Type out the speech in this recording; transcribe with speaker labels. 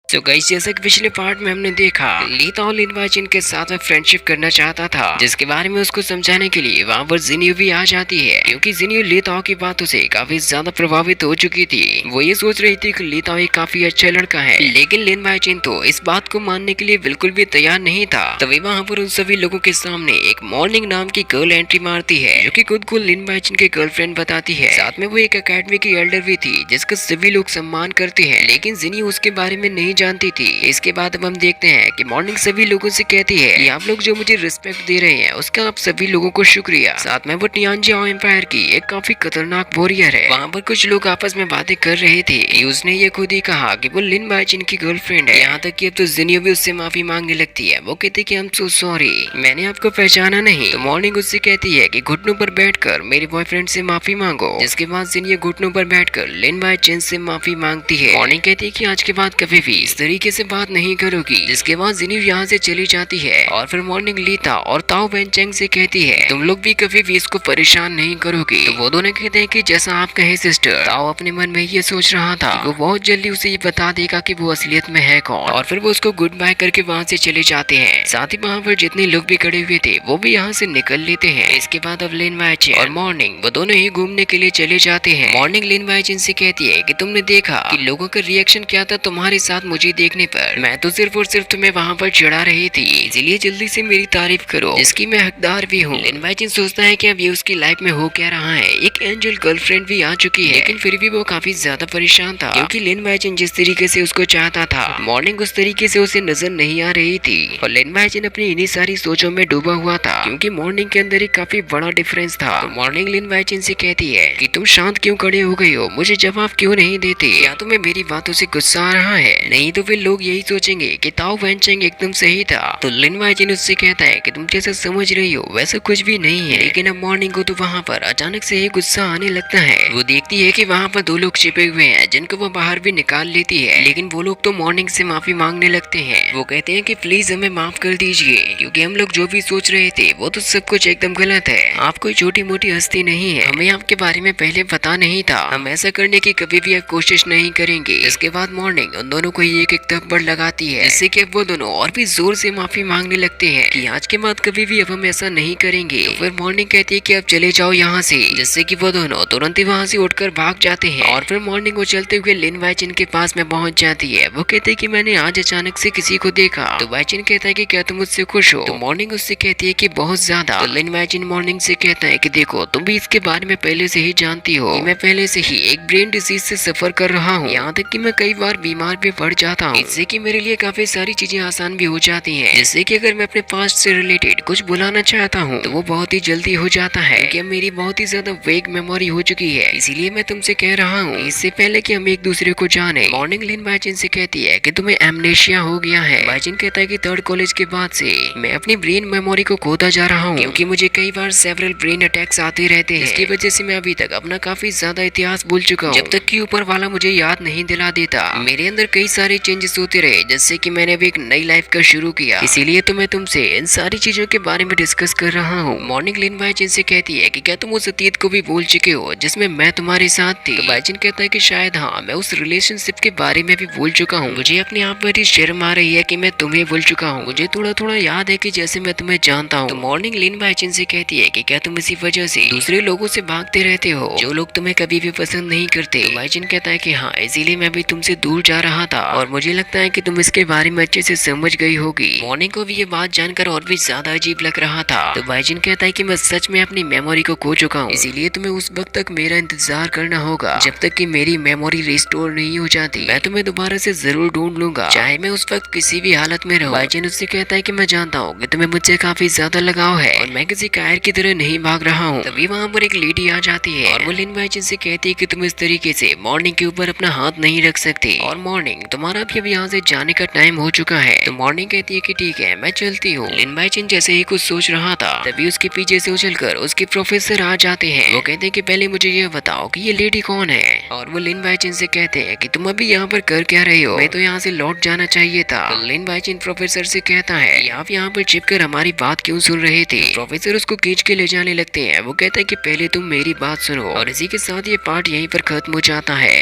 Speaker 1: तो गाइस, जैसा कि पिछले पार्ट में हमने देखा, ली ताओ लिन वाइचिन के साथ में फ्रेंडशिप करना चाहता था, जिसके बारे में उसको समझाने के लिए वहाँ पर जिन्यू भी आ जाती है, क्योंकि जिन्यू ली ताओ की बातों से काफी ज्यादा प्रभावित हो चुकी थी। वो ये सोच रही थी कि ली ताओ एक काफी अच्छा लड़का है, लेकिन लिन वाइचिन तो इस बात को मानने के लिए बिल्कुल भी तैयार नहीं था। तभी वहाँ पर उन सभी लोगों के सामने एक मॉर्निंग नाम की गर्ल एंट्री मारती है, जो कि खुद को लिन वाइचिन की गर्लफ्रेंड बताती है। साथ में वो एक अकेडमी की एल्डर भी थी, जिसका सभी लोग सम्मान करते हैं, लेकिन जिन्यू उसके बारे में नहीं जानती थी। इसके बाद अब हम देखते हैं कि मॉर्निंग सभी लोगों से कहती है कि आप लोग जो मुझे रिस्पेक्ट दे रहे हैं उसका आप सभी लोगों को शुक्रिया। साथ में वो टियानजियाओ एम्पायर की एक काफी खतरनाक वॉरियर है। वहाँ पर कुछ लोग आपस में बातें कर रहे थे कि उसने ये खुद ही कहा कि वो लिन वाइचिन की गर्लफ्रेंड है। यहाँ तक कि अब तो जिन्यू भी उससे माफी मांगने लगती है। वो कहती कि आई एम सो सॉरी, मैंने आपको पहचाना नहीं। तो मॉर्निंग उससे कहती है कि घुटनों पर बैठकर मेरे बॉयफ्रेंड से माफी मांगो। जिसके बाद जिन्यू घुटनों पर बैठकर लिन वाइचिन से माफी मांगती है। मॉर्निंग कहती है कि आज के बाद कभी भी इस तरीके से बात नहीं करोगी। जिसके बाद जिन्यू यहाँ से चली जाती है और फिर मॉर्निंग लीता और ताओ वेनचेंग से कहती है तुम लोग भी कभी भी इसको परेशान नहीं करोगे। तो वो दोनों कहते हैं कि जैसा आप कहे सिस्टर। ताओ अपने मन में ये सोच रहा था कि वो बहुत जल्दी उसे ये बता देगा कि वो असलियत में है कौन, और फिर वो उसको गुड बाय करके वहाँ से चले जाते हैं। साथ ही वहाँ पर जितने लोग भी खड़े हुए थे वो भी यहाँ से निकल लेते हैं। इसके बाद अब लिन वाइचिन और मॉर्निंग वो दोनों ही घूमने के लिए चले जाते हैं। मॉर्निंग लिन वाइचिन से कहती है कि तुमने देखा कि लोगों का रिएक्शन क्या था तुम्हारे साथ मुझे देखने पर। मैं तो सिर्फ और सिर्फ तुम्हें वहाँ पर चढ़ा रही थी, इसलिए जल्दी से मेरी तारीफ करो, जिसकी मैं हकदार भी हूँ। लिन वाइचिन सोचता है कि अब ये उसकी लाइफ में हो क्या रहा है। एक एंजल गर्लफ्रेंड भी आ चुकी है, लेकिन फिर भी वो काफी ज्यादा परेशान था, क्योंकि लिन वाइचिन जिस तरीके से उसको चाहता था मॉर्निंग उस तरीके से उसे नजर नहीं आ रही थी। और लिन वाइचिन अपनी इन्हीं सारी सोचों में डूबा हुआ था, क्योंकि मॉर्निंग के अंदर एक काफी बड़ा डिफरेंस था। तो मॉर्निंग लिन वाइचिन से कहती है कि तुम शांत क्यों खड़े हो गई हो, मुझे जवाब क्यों नहीं देते, या तुम्हें मेरी बातों से गुस्सा आ रहा है? नहीं तो फिर लोग यही सोचेंगे कि ताओ वेनचेंग एकदम सही था। तो लिन वाइचिन उससे कहता है कि तुम जैसा समझ रही हो वैसा कुछ भी नहीं है। लेकिन अब मॉर्निंग को तो वहाँ पर अचानक से ही गुस्सा आने लगता है। वो देखती है कि वहाँ पर दो लोग छिपे हुए हैं, जिनको वो बाहर भी निकाल लेती है, लेकिन वो लोग तो मॉर्निंग से माफी मांगने लगते हैं। वो कहते हैं कि प्लीज हमें माफ कर दीजिए, क्योंकि हम लोग जो भी सोच रहे थे वो तो सब कुछ एकदम गलत है। आप कोई छोटी मोटी हस्ती नहीं है, हमें आपके बारे में पहले पता नहीं था, हम ऐसा करने की कभी भी कोशिश नहीं करेंगे। इसके बाद मॉर्निंग उन दोनों को एक एक थप्पड़ लगाती है, जिससे कि वो दोनों और भी जोर से माफी मांगने लगते हैं कि आज के बाद कभी भी अब हम ऐसा नहीं करेंगे। तो फिर मॉर्निंग कहती है कि अब चले जाओ यहाँ से, जिससे कि वो दोनों तुरंत ही वहाँ से उठकर भाग जाते हैं। और फिर मॉर्निंग वो चलते हुए लिन वाइचिन के पास में पहुंच जाती है। वो कहते हैं कि मैंने आज अचानक से किसी को देखा। तो वाइचिन कहता है कि क्या तुम मुझसे खुश हो? तो मॉर्निंग उससे कहती है कि बहुत ज्यादा। तो लिन वाइचिन मॉर्निंग से कहता है कि देखो तुम भी इसके बारे में पहले से ही जानती हो कि मैं पहले से ही एक ब्रेन डिजीज से सफर कर रहा हूँ, यहाँ तक कि मैं कई बार बीमार भी पड़ जाता हूँ। इससे कि मेरे लिए काफी सारी चीजें आसान भी हो जाती हैं, जैसे कि अगर मैं अपने पास्ट से रिलेटेड कुछ बुलाना चाहता हूँ तो वो बहुत ही जल्दी हो जाता है, क्योंकि मेरी बहुत ही ज्यादा वेग मेमोरी हो चुकी है। इसीलिए मैं तुमसे कह रहा हूँ इससे पहले कि हम एक दूसरे को जाने। मॉर्निंग लिन वाइचिन से कहती है कि तुम्हें एमनेशिया हो गया है। वाइचिन कहता है कि थर्ड कॉलेज के बाद से मैं अपनी ब्रेन मेमोरी को खोता जा रहा हूँ, क्योंकि मुझे कई बार सेवरल ब्रेन अटैक्स आते रहते हैं, इसकी वजह से मैं अभी तक अपना काफी ज्यादा इतिहास भूल चुका हूँ। जब तक कि ऊपर वाला मुझे याद नहीं दिला देता, मेरे अंदर कई सारे चेंजेस होते रहे, जैसे कि मैंने अभी एक नई लाइफ का शुरू किया। इसीलिए तो मैं तुमसे इन सारी चीजों के बारे में डिस्कस कर रहा हूँ। मॉर्निंग लिन वाइचिन से कहती है कि क्या तुम उस अतीत को भी भूल चुके हो जिसमें मैं तुम्हारे साथ थी? तो वाइचिन कहता है कि शायद हाँ, मैं उस रिलेशनशिप के बारे में भी भूल चुका हूँ। मुझे अपने आप पर ही शर्म आ रही है कि मैं तुम्हें भूल चुका हूँ। मुझे थोड़ा थोड़ा याद है कि जैसे मैं तुम्हें जानता हूँ। तो मॉर्निंग लिन वाइचिन से कहती है कि क्या तुम इसी वजह से दूसरे लोगों से भागते रहते हो, जो लोग तुम्हें कभी भी पसंद नहीं करते? तो वाइचिन कहता है कि हाँ, इसीलिए मैं भी तुमसे दूर जा रहा था, और मुझे लगता है कि तुम इसके बारे में अच्छे से समझ गई होगी। मॉर्निंग को भी ये बात जानकर और भी ज्यादा अजीब लग रहा था। तो वाइचिन कहता है कि मैं सच में अपनी मेमोरी को खो चुका हूँ, इसीलिए तुम्हें उस वक्त तक मेरा इंतजार करना होगा जब तक कि मेरी मेमोरी रिस्टोर नहीं हो जाती। मैं तुम्हें दोबारा से जरूर ढूंढ लूंगा, चाहे मैं उस वक्त किसी भी हालत में रहूं। वाइचिन उससे कहता है कि मैं जानता हूँ कि तुम्हें मुझसे काफी ज्यादा लगाव है, और मैं किसी कायर की तरह नहीं भाग रहा हूँ। तभी वहाँ पर एक लेडी आ जाती है, और वो लिन वाइचिन से कहती है कि तुम इस तरीके से मॉर्निंग के ऊपर अपना हाथ नहीं रख सकते, और मॉर्निंग तुम्हारा भी अब यहाँ से जाने का टाइम हो चुका है। तो मॉर्निंग कहती है कि ठीक है, मैं चलती हूँ। लिन वाइचिन जैसे ही कुछ सोच रहा था, तभी उसके पीछे से उछलकर उसके प्रोफेसर आ जाते हैं। वो कहते हैं कि पहले मुझे ये बताओ कि ये लेडी कौन है? और वो लिन वाइचिन से कहते हैं कि तुम अभी यहाँ पर कर क्या रहे हो? मैं तो यहाँ से लौट जाना चाहिए था। तो लिन वाइचिन प्रोफेसर से कहता है कि आप यहाँ पर छिपकर हमारी बात क्यों सुन रहे थे? प्रोफेसर उसको खींच के ले जाने लगते हैं। वो कहता है कि पहले तुम मेरी बात सुनो, और इसी के साथ ये पार्ट यहीं पर खत्म हो जाता है।